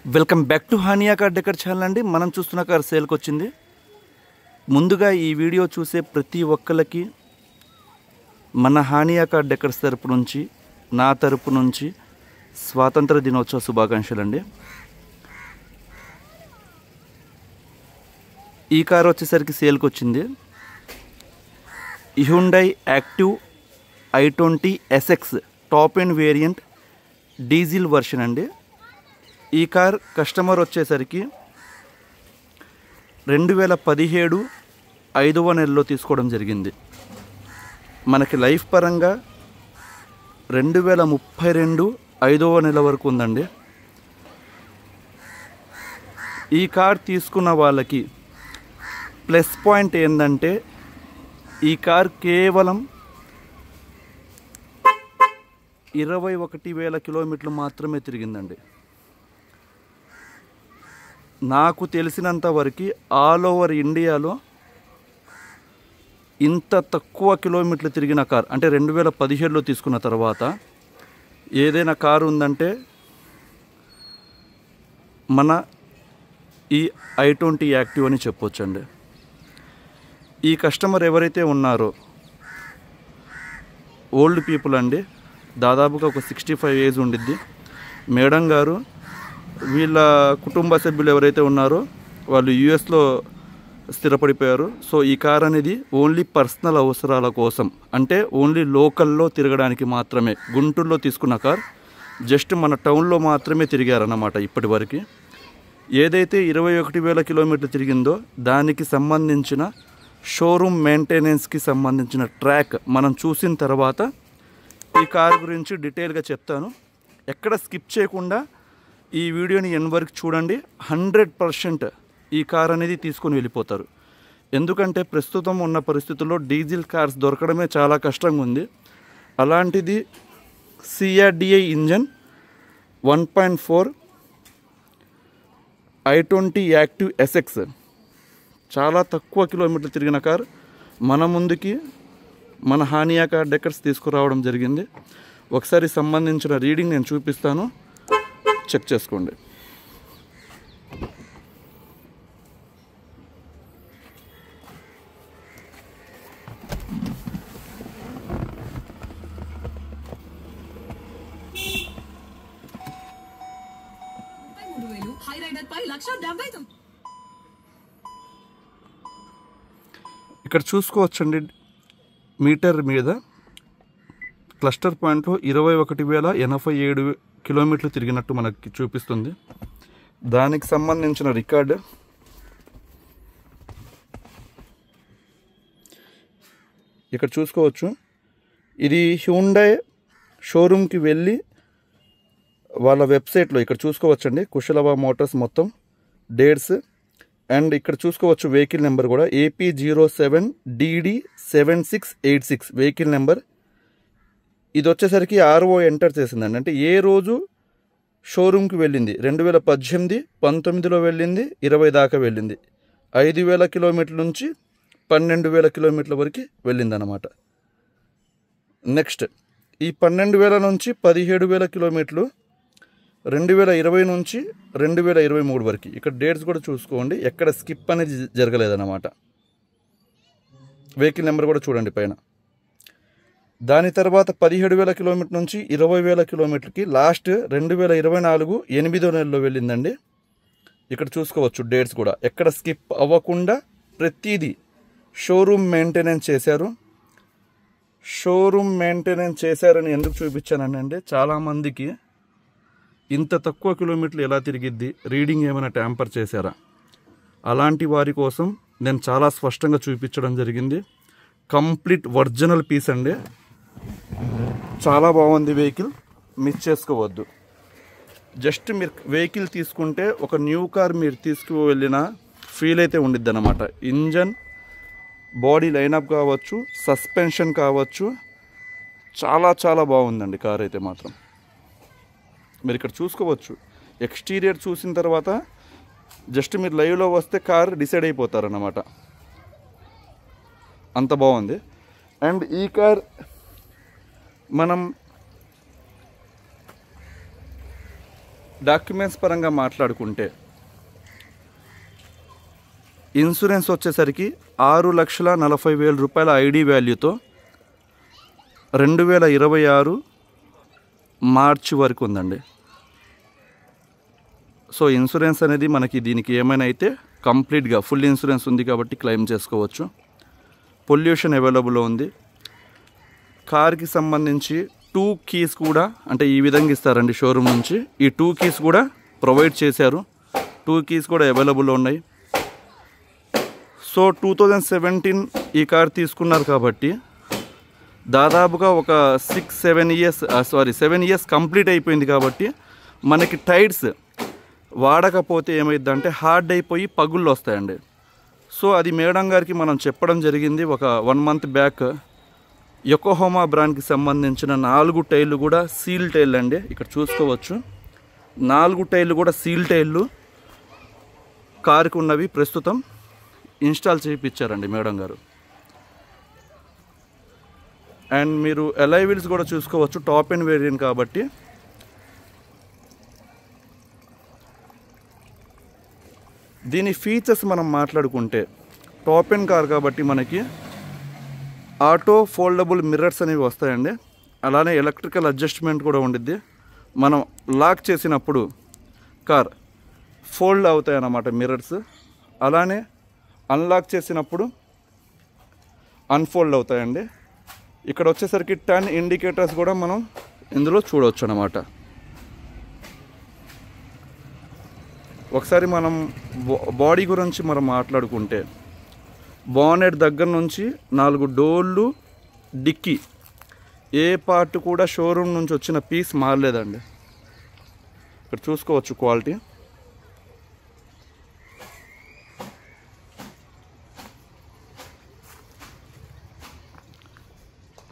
Welcome back to Hania car decor channel అండి. మనం చూస్తున్న కార్ సేల్కి వచ్చింది. ముందుగా ఈ వీడియో చూసే ప్రతి ఒక్కరికి మన హానియా కార్ డెకర్స్ తరపు నుంచి, నా తరపు నుంచి స్వాతంత్ర దినోత్సవ శుభాకాంక్షలు అండి. ఈ కార్ వచ్చేసరికి సేల్కి వచ్చింది. Hyundai active i20 SX top end variant diesel version అండి. ఈ కార్ కస్టమర్ వచ్చేసరికి 2017 5వ నెలలో తీసుకోవడం జరిగింది. మనకి లైఫ్ పరంగా 2032 5వ నెల వరకు ఉందండి. ఈ కార్ తీసుకున్న వాళ్ళకి ప్లస్ పాయింట్ ఏంటంటే ఈ కార్ కేవలం 21,000 కిలోమీటర్లు మాత్రమే తిరిగిందండి. నాకు తెలిసినంత వరకు ఆల్ ఓవర్ ఇండియాలో ఇంత తక్కువ కిలోమీటర్లు తిరిగిన కార్ అంటే 2017లో తీసుకున్న తర్వాత ఏదైనా కారు ఉందంటే మన ఈ i20 యాక్టివ్ అని చెప్పొచ్చండి. ఈ కస్టమర్ ఎవరైతే ఉన్నారో ఓల్డ్ పీపుల్ అండి. దాదాపుగా ఒక 65 ఏజ్ ఉండిద్ది. మేడం గారు వీళ్ళ కుటుంబ సభ్యులు ఎవరైతే ఉన్నారో వాళ్ళు యూఎస్లో స్థిరపడిపోయారు. సో ఈ కార్ అనేది ఓన్లీ పర్సనల్ అవసరాల కోసం, అంటే ఓన్లీ లోకల్లో తిరగడానికి మాత్రమే గుంటూరులో తీసుకున్న కార్. జస్ట్ మన టౌన్లో మాత్రమే తిరిగారన్నమాట ఇప్పటి వరకు. ఏదైతే 21,000 కిలోమీటర్లు తిరిగిందో దానికి సంబంధించిన షోరూమ్ మెయింటెనెన్స్కి సంబంధించిన ట్రాక్ మనం చూసిన తర్వాత ఈ కార్ గురించి డీటెయిల్గా చెప్తాను. ఎక్కడ స్కిప్ చేయకుండా ఈ వీడియోని ఎండ్ వరకు చూడండి. 100% ఈ కార్ అనేది తీసుకొని వెళ్ళిపోతారు. ఎందుకంటే ప్రస్తుతం ఉన్న పరిస్థితుల్లో డీజిల్ కార్స్ దొరకడమే చాలా కష్టంగా ఉంది. అలాంటిది CRDI engine 1.4 i20 active SX చాలా తక్కువ కిలోమీటర్లు తిరిగిన కార్ మన ముందుకి మన హానియా కార్ డెకర్స్ తీసుకురావడం జరిగింది. ఒకసారి సంబంధించిన రీడింగ్ నేను చూపిస్తాను, చెక్ చేసుకోండి. ఇక్కడ చూసుకోవచ్చండి, మీటర్ మీద క్లస్టర్ పాయింట్లో 21,087 కిలోమీటర్లు తిరిగినట్టు మనకి చూపిస్తుంది. దానికి సంబంధించిన రికార్డు ఇక్కడ చూసుకోవచ్చు. ఇది హ్యుండై షోరూమ్కి వెళ్ళి వాళ్ళ వెబ్సైట్లో ఇక్కడ చూసుకోవచ్చండి. కుశలవ మోటార్స్ మొత్తం డేట్స్ అండ్ ఇక్కడ చూసుకోవచ్చు వెహికల్ నెంబర్ కూడా AP07DD7686 వెహికల్ నెంబర్. ఇది వచ్చేసరికి RO ఎంటర్ చేసిందండి. అంటే ఏ రోజు షోరూమ్కి వెళ్ళింది 2018, 19లో వెళ్ళింది, 20 దాకా వెళ్ళింది. 5,000 కిలోమీటర్ల నుంచి 12,000 కిలోమీటర్ల వరకు వెళ్ళింది అన్నమాట. నెక్స్ట్ ఈ 12,000 నుంచి 17,000 కిలోమీటర్లు 2020 నుంచి 2023 వరకు. ఇక్కడ డేట్స్ కూడా చూసుకోండి, ఎక్కడ స్కిప్ అనేది జరగలేదన్నమాట. వెహికల్ నెంబర్ కూడా చూడండి పైన. దాని తర్వాత 17,000 కిలోమీటర్ నుంచి 20,000 కిలోమీటర్కి లాస్ట్ 2024 8వ నెలలో వెళ్ళిందండి. ఇక్కడ చూసుకోవచ్చు డేట్స్ కూడా ఎక్కడ స్కిప్ అవ్వకుండా ప్రతిదీ షోరూమ్ మెయింటెనెన్స్ చేశారు. షోరూమ్ మెయింటెనెన్స్ చేశారని ఎందుకు చూపించానంటే చాలామందికి ఇంత తక్కువ కిలోమీటర్లు ఎలా తిరిగిద్ది, రీడింగ్ ఏమైనా ట్యాంపర్ చేశారా, అలాంటి వారి కోసం నేను చాలా స్పష్టంగా చూపించడం జరిగింది. కంప్లీట్ ఒరిజినల్ పీస్ అండి. చాలా బాగుంది వెహికల్, మిస్ చేసుకోవద్దు. జస్ట్ మీరు వెహికల్ తీసుకుంటే ఒక న్యూ కార్ మీరు తీసుకువెళ్ళిన ఫీల్ అయితే ఉండిద్ది అన్నమాట. ఇంజన్, బాడీ లైనప్ కావచ్చు, సస్పెన్షన్ కావచ్చు, చాలా చాలా బాగుందండి కార్ అయితే మాత్రం. మీరు ఇక్కడ చూసుకోవచ్చు. ఎక్స్టీరియర్ చూసిన తర్వాత జస్ట్ మీరు లైవ్లో వస్తే కార్ డిసైడ్ అయిపోతారన్నమాట, అంత బాగుంది. అండ్ ఈ కార్ మనం డాక్యుమెంట్స్ పరంగా మాట్లాడుకుంటే ఇన్సూరెన్స్ వచ్చేసరికి 6,40,000 రూపాయల ఐడి వాల్యూతో 2026 మార్చి వరకు ఉందండి. సో ఇన్సూరెన్స్ అనేది మనకి దీనికి ఏమైనా అయితే కంప్లీట్గా ఫుల్ ఇన్సూరెన్స్ ఉంది కాబట్టి క్లెయిమ్ చేసుకోవచ్చు. పొల్యూషన్ అవైలబుల్లో ఉంది. కార్కి సంబంధించి 2 కీస్ కూడా అంటే ఈ విధంగా ఇస్తారండి షోరూమ్ నుంచి. ఈ 2 కీస్ కూడా ప్రొవైడ్ చేశారు. 2 కీస్ కూడా అవైలబుల్లో ఉన్నాయి. సో 2017 ఈ కార్ తీసుకున్నారు కాబట్టి దాదాపుగా ఒక 7 ఇయర్స్ కంప్లీట్ అయిపోయింది కాబట్టి మనకి టైర్స్ వాడకపోతే ఏమైందంటే హార్డ్ అయిపోయి పగుళ్ళు వస్తాయండి. సో అది మేడం గారికి మనం చెప్పడం జరిగింది ఒక 1 మంత్ బ్యాక్. యొకోహామా బ్రాండ్కి సంబంధించిన 4 టైర్లు కూడా సీల్ టైర్లు అండి. ఇక్కడ చూసుకోవచ్చు 4 టైర్లు కూడా సీల్ టైర్లు కారుకు ఉన్నవి ప్రస్తుతం ఇన్స్టాల్ చేయించారండి మేడం గారు. అండ్ మీరు అలాయ్ వీల్స్ కూడా చూసుకోవచ్చు, టాప్ ఎండ్ వేరియంట్ కాబట్టి. దీని ఫీచర్స్ మనం మాట్లాడుకుంటే టాప్ ఎండ్ కార్ కాబట్టి మనకి ఆటో ఫోల్డబుల్ మిర్రర్స్ అనేవి వస్తాయండి. అలానే ఎలక్ట్రికల్ అడ్జస్ట్మెంట్ కూడా ఉండిద్ది. మనం లాక్ చేసినప్పుడు కార్ ఫోల్డ్ అవుతాయి అన్నమాట మిర్రర్స్. అలానే అన్లాక్ చేసినప్పుడు అన్ఫోల్డ్ అవుతాయండి. ఇక్కడ వచ్చేసరికి టర్న్ ఇండికేటర్స్ కూడా మనం ఇందులో చూడవచ్చు అన్నమాట. ఒకసారి మనం బాడీ గురించి మనం మాట్లాడుకుంటే బానెట్ దగ్గర నుంచి 4 డోర్లు, డిక్కీ ఏ పార్ట్ కూడా షోరూమ్ నుంచి వచ్చిన పీస్ మారలేదండి. ఇక్కడ చూసుకోవచ్చు క్వాలిటీ.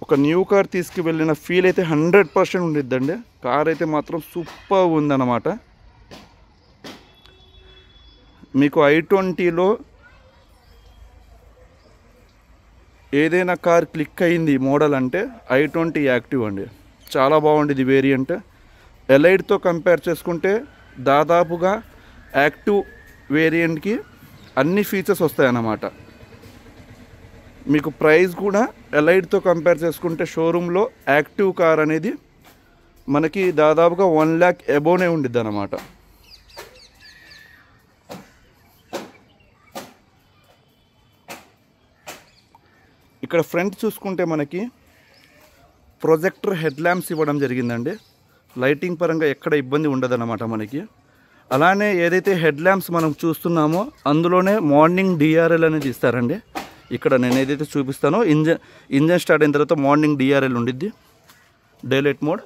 ఒక న్యూ కార్ తీసుకువెళ్ళిన ఫీల్ అయితే 100% ఉండిద్దండి. కార్ అయితే మాత్రం సూపర్ ఉందన్నమాట. మీకు i20లో ఏదైనా కార్ క్లిక్ అయింది మోడల్ అంటే i20 యాక్టివ్ అండి. చాలా బాగుండేది వేరియంట్. ఎలైడ్తో కంపేర్ చేసుకుంటే దాదాపుగా యాక్టివ్ వేరియంట్కి అన్ని ఫీచర్స్ వస్తాయన్నమాట. మీకు ప్రైస్ కూడా ఎలైడ్తో కంపేర్ చేసుకుంటే షోరూంలో యాక్టివ్ కార్ అనేది మనకి దాదాపుగా 1 lakh అబోనే ఉండిద్ది అన్నమాట. ఇక్కడ ఫ్రంట్ చూసుకుంటే మనకి ప్రొజెక్టర్ హెడ్ ల్యాంప్స్ ఇవ్వడం జరిగిందండి. లైటింగ్ పరంగా ఎక్కడ ఇబ్బంది ఉండదన్నమాట మనకి. అలానే ఏదైతే హెడ్ ల్యాంప్స్ మనం చూస్తున్నామో అందులోనే మార్నింగ్ డిఆర్ఎల్ అనేది ఇస్తారండి. ఇక్కడ నేను ఏదైతే చూపిస్తానో ఇంజన్ స్టార్ట్ అయిన తర్వాత మార్నింగ్ డిఆర్ఎల్ ఉండిద్ది, daylight mode.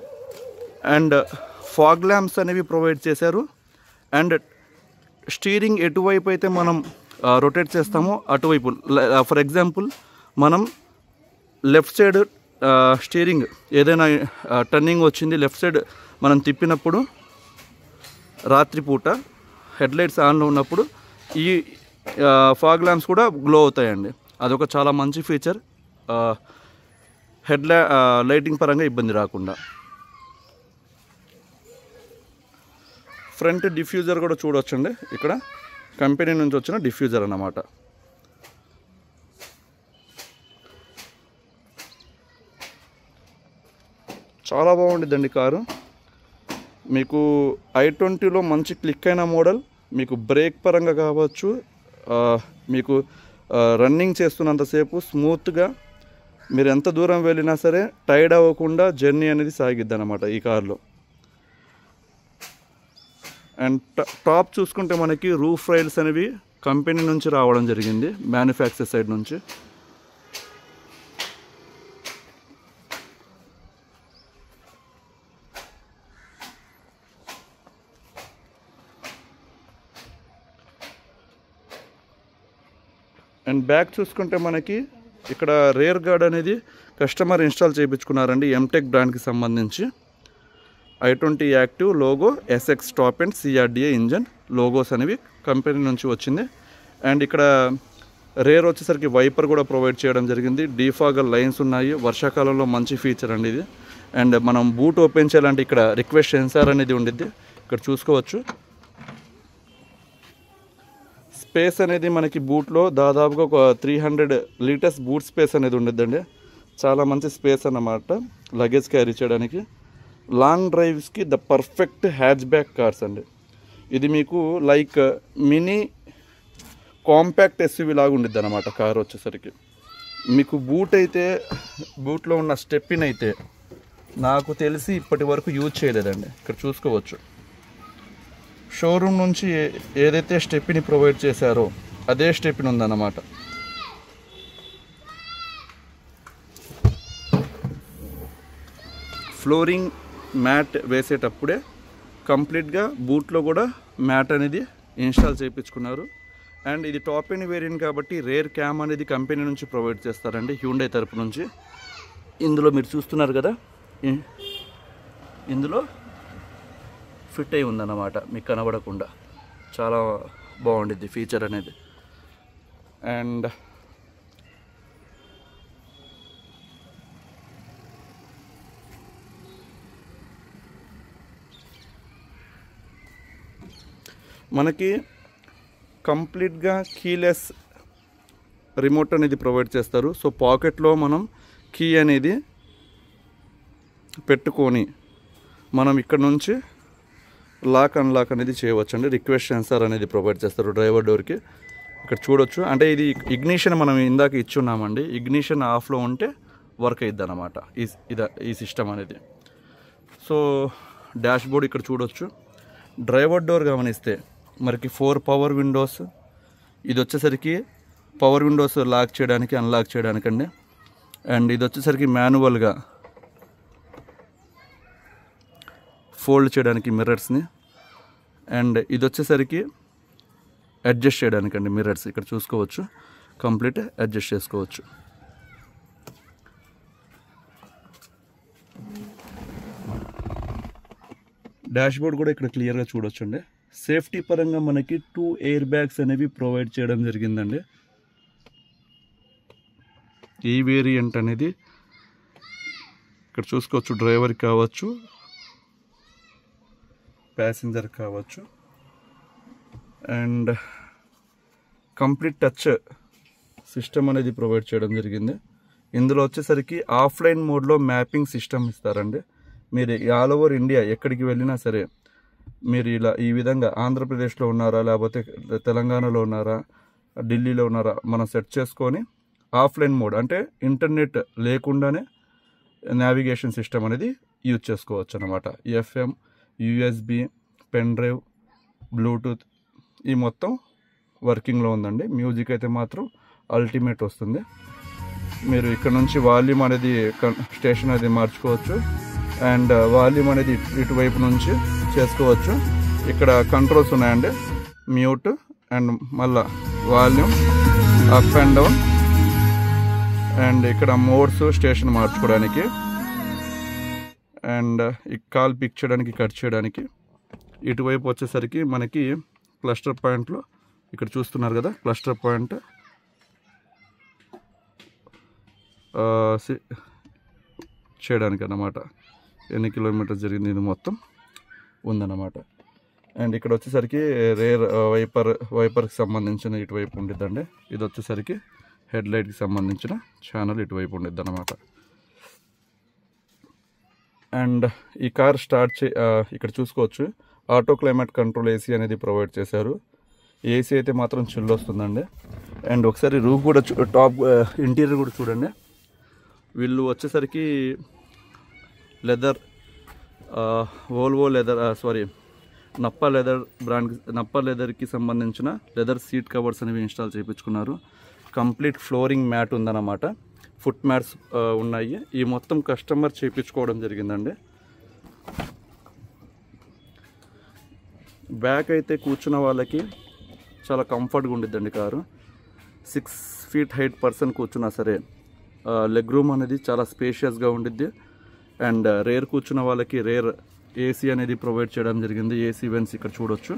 And fog lamps అనేవి ప్రొవైడ్ చేశారు. అండ్ స్టీరింగ్ ఎటువైపు అయితే మనం రొటేట్ చేస్తామో అటువైపు, ఫర్ ఎగ్జాంపుల్ మనం లెఫ్ట్ సైడ్ స్టీరింగ్ ఏదైనా టర్నింగ్ వచ్చింది లెఫ్ట్ సైడ్ మనం తిప్పినప్పుడు రాత్రిపూట హెడ్లైట్స్ ఆన్లో ఉన్నప్పుడు ఈ ఫాగ్ ల్యాంప్స్ కూడా గ్లో అవుతాయండి. అదొక చాలా మంచి ఫీచర్, లైటింగ్ పరంగా ఇబ్బంది రాకుండా. ఫ్రంట్ డిఫ్యూజర్ కూడా చూడవచ్చండి. ఇక్కడ కంపెనీ నుంచి వచ్చిన డిఫ్యూజర్ అన్నమాట. చాలా బాగుండిద్దండి కారు. మీకు i20లో మంచి క్లిక్ అయిన మోడల్. మీకు బ్రేక్ పరంగా కావచ్చు, మీకు రన్నింగ్ చేస్తున్నంతసేపు స్మూత్గా మీరు ఎంత దూరం వెళ్ళినా సరే టైర్డ్ అవ్వకుండా జర్నీ అనేది సాగిద్ది అన్నమాట ఈ కార్లో. అండ్ టాప్ చూసుకుంటే మనకి రూఫ్ రైల్స్ అనేవి కంపెనీ నుంచి రావడం జరిగింది, మ్యానుఫ్యాక్చర్ సైడ్ నుంచి. అండ్ బ్యాక్ చూసుకుంటే మనకి ఇక్కడ రేర్ గార్డ్ అనేది కస్టమర్ ఇన్స్టాల్ చేయించుకున్నారండి ఎంటెక్ బ్రాండ్కి సంబంధించి. i20 active logo, SX top and CRDA engine logos అనేవి కంపెనీ నుంచి వచ్చింది. అండ్ ఇక్కడ రేర్ వచ్చేసరికి వైపర్ కూడా ప్రొవైడ్ చేయడం జరిగింది. డీఫాగర్ లైన్స్ ఉన్నాయి, వర్షాకాలంలో మంచి ఫీచర్ అండి ఇది. అండ్ మనం బూట్ ఓపెన్ చేయాలంటే ఇక్కడ రిక్వెస్ట్ సెన్సార్ అనేది ఉండిద్ది. ఇక్కడ చూసుకోవచ్చు. స్పేస్ అనేది మనకి బూట్లో దాదాపుగా ఒక 300 లీటర్స్ బూట్ స్పేస్ అనేది ఉండద్దండి. చాలా మంచి స్పేస్ అన్నమాట లగేజ్ క్యారీ చేయడానికి. లాంగ్ డ్రైవ్స్కి the perfect hatchback cars అండి. ఇది మీకు లైక్ మినీ కాంపాక్ట్ ఎస్యూవీ లాగా ఉండిద్ది అన్నమాట కార్ వచ్చేసరికి. మీకు బూట్లో ఉన్న స్టెప్పిన్ అయితే నాకు తెలిసి ఇప్పటి వరకు యూజ్ చేయలేదండి. ఇక్కడ చూసుకోవచ్చు, షోరూమ్ నుంచి ఏదైతే స్టెప్ని ప్రొవైడ్ చేశారో అదే స్టెప్ని ఉందన్నమాట. ఫ్లోరింగ్ మ్యాట్ వేసేటప్పుడే కంప్లీట్గా బూట్లో కూడా మ్యాట్ అనేది ఇన్స్టాల్ చేయించుకున్నారు. అండ్ ఇది టాప్ ఎండ్ వేరియంట్ కాబట్టి రేర్ క్యామ్ అనేది కంపెనీ నుంచి ప్రొవైడ్ చేస్తారండి, హ్యూండై తరపు నుంచి. ఇందులో మీరు చూస్తున్నారు కదా, ఇందులో ఫిట్ అయి ఉందన్నమాట, మీకు కనబడకుండా. చాలా బాగుండిద్ది ఫీచర్ అనేది. అండ్ మనకి కంప్లీట్గా కీలెస్ రిమోట్ అనేది ప్రొవైడ్ చేస్తారు. సో పాకెట్లో మనం కీ అనేది పెట్టుకొని మనం ఇక్కడ నుంచి లాక్ అన్లాక్ అనేది చేయవచ్చండి. రిక్వెస్ట్ సెన్సార్ అనేది ప్రొవైడ్ చేస్తారు డ్రైవర్ డోర్కి. ఇక్కడ చూడొచ్చు, అంటే ఇది ఇగ్నిషన్ మనం ఇందాక ఇచ్చున్నామండి. ఇగ్నిషన్ ఆఫ్లో ఉంటే వర్క్ అయిద్ది అన్నమాట ఈ సిస్టమ్ అనేది. సో డాష్ బోర్డ్ ఇక్కడ చూడొచ్చు. డ్రైవర్ డోర్ గమనిస్తే మనకి 4 పవర్ విండోస్. ఇది వచ్చేసరికి పవర్ విండోస్ లాక్ చేయడానికి అన్లాక్ చేయడానికండి. అండ్ ఇది వచ్చేసరికి మాన్యువల్గా ఫోల్డ్ చేయడానికి మిర్రర్స్ని. అండ్ ఇది వచ్చేసరికి అడ్జస్ట్ చేయడానికండి మిర్రర్స్. ఇక్కడ చూసుకోవచ్చు, కంప్లీట్ అడ్జస్ట్ చేసుకోవచ్చు. డాష్ బోర్డ్ కూడా ఇక్కడ క్లియర్గా చూడొచ్చు అండి. సేఫ్టీ పరంగా మనకి 2 ఎయిర్ బ్యాగ్స్ అనేవి ప్రొవైడ్ చేయడం జరిగిందండి. ఈ వేరియంట్ అనేది ఇక్కడ చూసుకోవచ్చు, డ్రైవర్ కావచ్చు, ప్యాసింజర్ కావచ్చు. అండ్ కంప్లీట్ టచ్ సిస్టమ్ అనేది ప్రొవైడ్ చేయడం జరిగింది. ఇందులో వచ్చేసరికి ఆఫ్లైన్ మోడ్లో మ్యాపింగ్ సిస్టమ్ ఇస్తారండి. మీరు ఆల్ ఓవర్ ఇండియా ఎక్కడికి వెళ్ళినా సరే, మీరు ఈ విధంగా ఆంధ్రప్రదేశ్లో ఉన్నారా, లేకపోతే తెలంగాణలో ఉన్నారా, ఢిల్లీలో ఉన్నారా, మనం సెట్ చేసుకొని ఆఫ్లైన్ మోడ్ అంటే ఇంటర్నెట్ లేకుండానే నావిగేషన్ సిస్టమ్ అనేది యూజ్ చేసుకోవచ్చు అన్నమాట. FM, USB, pen drive, Bluetooth ఈ మొత్తం వర్కింగ్లో ఉందండి. మ్యూజిక్ అయితే మాత్రం అల్టిమేట్ వస్తుంది. మీరు ఇక్కడ నుంచి వాల్యూమ్ అనేది స్టేషన్ అనేది మార్చుకోవచ్చు. అండ్ వాల్యూమ్ అనేది ఇటువైపు నుంచి చేసుకోవచ్చు. ఇక్కడ కంట్రోల్స్ ఉన్నాయండి, మ్యూట్ అండ్ మళ్ళా volume, up and down. And ఇక్కడ మోడ్స్ స్టేషన్ మార్చుకోవడానికి, అండ్ ఈ కాల్ పిక్ చేయడానికి, కట్ చేయడానికి. ఇటువైపు వచ్చేసరికి మనకి క్లస్టర్ పాయింట్లో ఇక్కడ చూస్తున్నారు కదా, క్లస్టర్ పాయింట్ చేయడానికి అన్నమాట. ఎన్ని కిలోమీటర్స్ జరిగింది ఇది మొత్తం ఉందన్నమాట. అండ్ ఇక్కడ వచ్చేసరికి రేర్ వైపర్కి సంబంధించిన ఇటువైపు ఉండిద్దండి. ఇది వచ్చేసరికి హెడ్ లైట్కి సంబంధించిన ఛానల్ ఇటువైపు ఉండిద్ది అన్నమాట. అండ్ ఈ కార్ ఇక్కడ చూసుకోవచ్చు, ఆటో క్లైమేట్ కంట్రోల్ AC అనేది ప్రొవైడ్ చేశారు. AC అయితే మాత్రం చిల్ వస్తుందండి. అండ్ ఒకసారి రూఫ్ కూడా టాప్ ఇంటీరియర్ కూడా చూడండి. వీళ్ళు వచ్చేసరికి లెదర్, వోల్వో లెదర్, నప్ప లెదర్కి సంబంధించిన లెదర్ సీట్ కవర్స్ అనేవి ఇన్స్టాల్ చేయించుకున్నారు. కంప్లీట్ ఫ్లోరింగ్ మ్యాట్ ఉందన్నమాట, ఫుట్ మ్యాట్స్ ఉన్నాయి. ఈ మొత్తం కస్టమర్ చేయించుకోవడం జరిగిందండి. బ్యాక్ అయితే కూర్చున్న వాళ్ళకి చాలా కంఫర్ట్గా ఉండిద్దండి కారు. 6 feet హైట్ పర్సన్ కూర్చున్నా సరే లెగ్ రూమ్ అనేది చాలా స్పేషియస్గా ఉండిద్ది. అండ్ రేర్ కూర్చున్న వాళ్ళకి రేర్ AC అనేది ప్రొవైడ్ చేయడం జరిగింది. AC వెన్స్ ఇక్కడ చూడొచ్చు.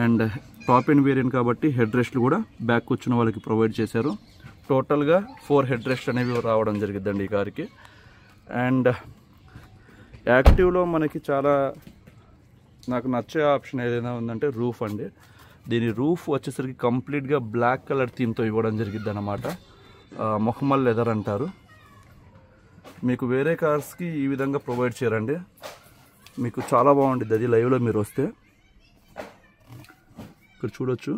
అండ్ టాప్ ఎండ్ వేరియంట్ కాబట్టి హెడ్ రెస్ట్లు కూడా బ్యాక్ కూర్చున్న వాళ్ళకి ప్రొవైడ్ చేశారు. టోటల్గా 4 హెడ్ రెస్ట్ అనేవి రావడం జరిగిద్దండి ఈ కార్కి. అండ్ యాక్టివ్లో మనకి చాలా నాకు నచ్చే ఆప్షన్ ఏదైనా ఉందంటే రూఫ్ అండి. దీని రూఫ్ వచ్చేసరికి కంప్లీట్గా బ్లాక్ కలర్ థీమ్తో ఇవ్వడం జరిగిద్ది అన్నమాట. మొహమ్మల్ లెదర్ అంటారు. మీకు వేరే కార్స్కి ఈ విధంగా ప్రొవైడ్ చేయరండి. మీకు చాలా బాగుంటుంది అది లైవ్లో మీరు వస్తే. ఇక్కడ చూడొచ్చు,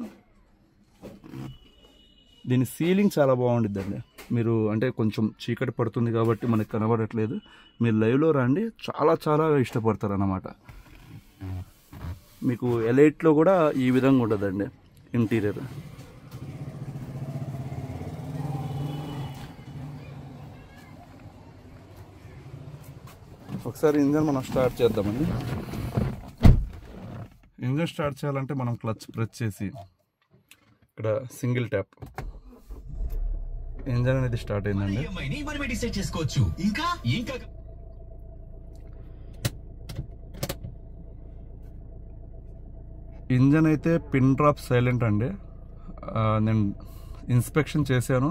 దీని సీలింగ్ చాలా బాగుంటుంది అండి. మీరు అంటే కొంచెం చీకటి పడుతుంది కాబట్టి మనకు కనబడట్లేదు, మీరు లైవ్లో రండి, చాలా చాలా ఇష్టపడతారు అన్నమాట. మీకు ఎలైట్లో కూడా ఈ విధంగా ఉంటుందండి ఇంటీరియర్. ఒకసారి ఇంజన్ మనం స్టార్ట్ చేద్దామండి. ఇంజన్ స్టార్ట్ చేయాలంటే మనం క్లచ్ ప్రెస్ చేసి ఇక్కడ సింగిల్ ట్యాప్, ఇంజన్ అనేది స్టార్ట్ అయిందండి. ఇంజన్ అయితే పిన్ డ్రాప్ సైలెంట్ అండి. నేను ఇన్స్పెక్షన్ చేశాను,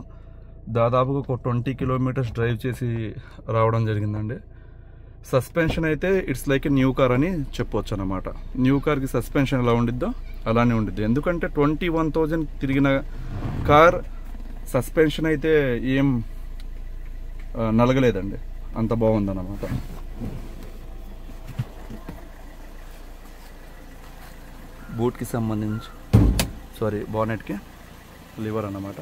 దాదాపుగా ఒక 20 కిలోమీటర్స్ డ్రైవ్ చేసి రావడం జరిగిందండి. సస్పెన్షన్ అయితే it's like a new car అని చెప్పవచ్చు అనమాట. న్యూ కార్కి సస్పెన్షన్ ఎలా ఉండిద్దో అలానే ఉండిద్ది. ఎందుకంటే 21,000 తిరిగిన కార్ సస్పెన్షన్ అయితే ఏం నలగలేదండి, అంత బాగుందన్నమాట. బూట్కి సంబంధించి బానెట్కి లివర్ అన్నమాట.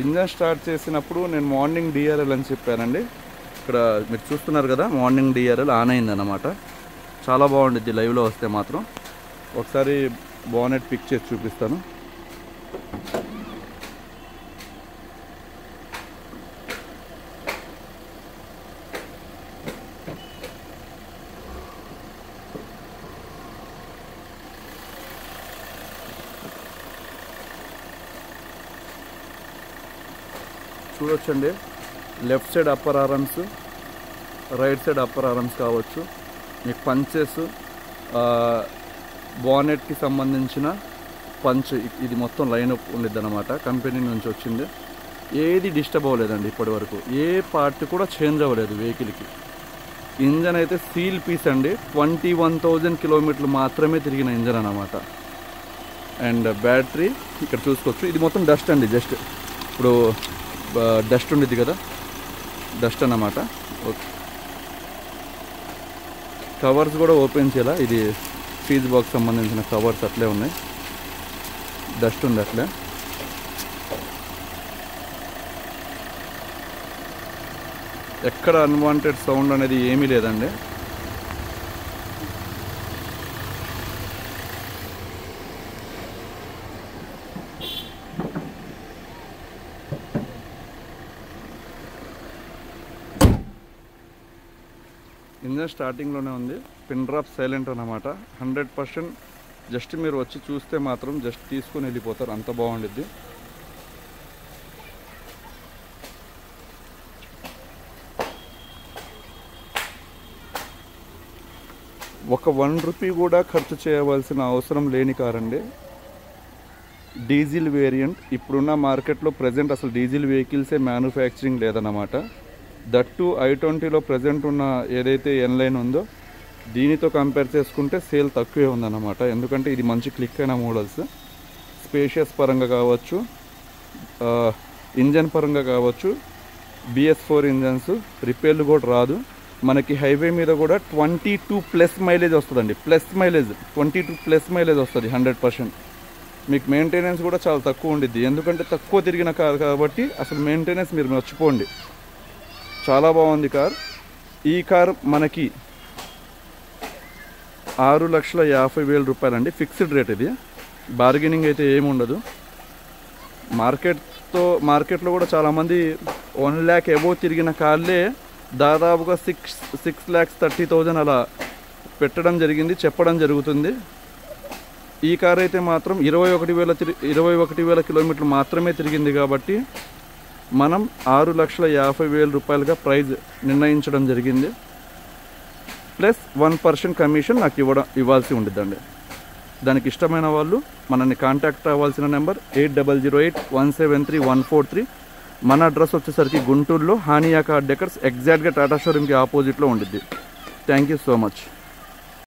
ఇంజన్ స్టార్ట్ చేసినప్పుడు నేను మార్నింగ్ డిఆర్ఎల్ అని చెప్పానండి. ఇక్కడ మీరు చూస్తున్నారు కదా, మార్నింగ్ డిఆర్ఎల్ ఆన్ అయిందన్నమాట. చాలా బాగుంటుంది లైవ్లో వస్తే మాత్రం. ఒకసారి బానెట్ పిక్ చేసి చూపిస్తాను. చూడొచ్చండి, left side upper arms, right side upper arms కావచ్చు, మీకు పంచెస్, బానెట్కి సంబంధించిన పంచ్ ఇది మొత్తం లైన్ అప్ ఉండిద్ది అనమాట. కంపెనీ నుంచి వచ్చింది, ఏది డిస్టర్బ్ అవ్వలేదండి ఇప్పటి వరకు. ఏ పార్ట్ కూడా చేంజ్ అవ్వలేదు వెహికల్కి. ఇంజన్ అయితే సీల్ పీస్ అండి. 21,000 కిలోమీటర్లు మాత్రమే తిరిగిన ఇంజన్ అనమాట. అండ్ బ్యాటరీ ఇక్కడ చూసుకోవచ్చు. ఇది మొత్తం డస్ట్ అండి, జస్ట్ ఇప్పుడు డస్ట్ ఉండిద్ది కదా, డస్ట్ అన్నమాట. ఓకే, కవర్స్ కూడా ఓపెన్ చేయాల. ఇది ఫీజ్ బాక్స్ సంబంధించిన కవర్స్ అట్లే ఉన్నాయి, డస్ట్ ఉంది అట్లే. ఎక్కడ అన్వాంటెడ్ సౌండ్ అనేది ఏమీ లేదండి. ఇంజన్ స్టార్టింగ్లోనే ఉంది. పిన్ డ్రాప్ సైలెంట్ అన్నమాట. 100% జస్ట్ మీరు వచ్చి చూస్తే మాత్రం జస్ట్ తీసుకొని వెళ్ళిపోతారు, అంత బాగుండిద్ది. ఒక 1 రూపీ కూడా ఖర్చు చేయవలసిన అవసరం లేని కార్ అండి. Diesel variant. ఇప్పుడున్న మార్కెట్లో ప్రజెంట్ అసలు డీజిల్ వెహికల్సే మ్యానుఫ్యాక్చరింగ్ లేదన్నమాట. దట్టు i20లో ప్రజెంట్ ఉన్న ఏదైతే ఎన్లైన్ ఉందో దీనితో కంపేర్ చేసుకుంటే సేల్ తక్కువే ఉందన్నమాట. ఎందుకంటే ఇది మంచి క్లిక్ అయిన మోడల్స్. స్పేషియస్ పరంగా కావచ్చు, ఇంజన్ పరంగా కావచ్చు, BS4 ఇంజన్స్, రిపేర్లు కూడా రాదు. మనకి హైవే మీద కూడా 22+ మైలేజ్ వస్తుందండి. ప్లస్ మైలేజ్ 22+ మైలేజ్ వస్తుంది 100%. మీకు మెయింటెనెన్స్ కూడా చాలా తక్కువ ఉండిద్ది. ఎందుకంటే తక్కువ తిరిగిన కార్ కాబట్టి అసలు మెయింటెనెన్స్ మీరు మర్చిపోండి. చాలా బాగుంది కార్. ఈ కార్ మనకి 6,50,000 రూపాయలండి, ఫిక్స్డ్ రేట్. ఇది బార్గెనింగ్ అయితే ఏమి ఉండదు. మార్కెట్లో కూడా చాలామంది 1 lakh అబోవ్ తిరిగిన కార్లే దాదాపుగా 6,30,000 అలా పెట్టడం జరిగింది, చెప్పడం జరుగుతుంది. ఈ కార్ అయితే మాత్రం 21,000 కిలోమీటర్లు మాత్రమే తిరిగింది కాబట్టి మనం 6,50,000 రూపాయలుగా ప్రైజ్ నిర్ణయించడం జరిగింది. ప్లస్ 1% కమిషన్ నాకు ఇవ్వాల్సి ఉండిద్దండి. దానికి ఇష్టమైన వాళ్ళు మనల్ని కాంటాక్ట్ అవ్వాల్సిన నెంబర్ 8008173143. మన అడ్రస్ వచ్చేసరికి గుంటూరులో హానియా కార్ డెకర్స్ ఎగ్జాక్ట్గా టాటా షోరూమ్కి ఆపోజిట్లో ఉండిద్ది. Thank you so much.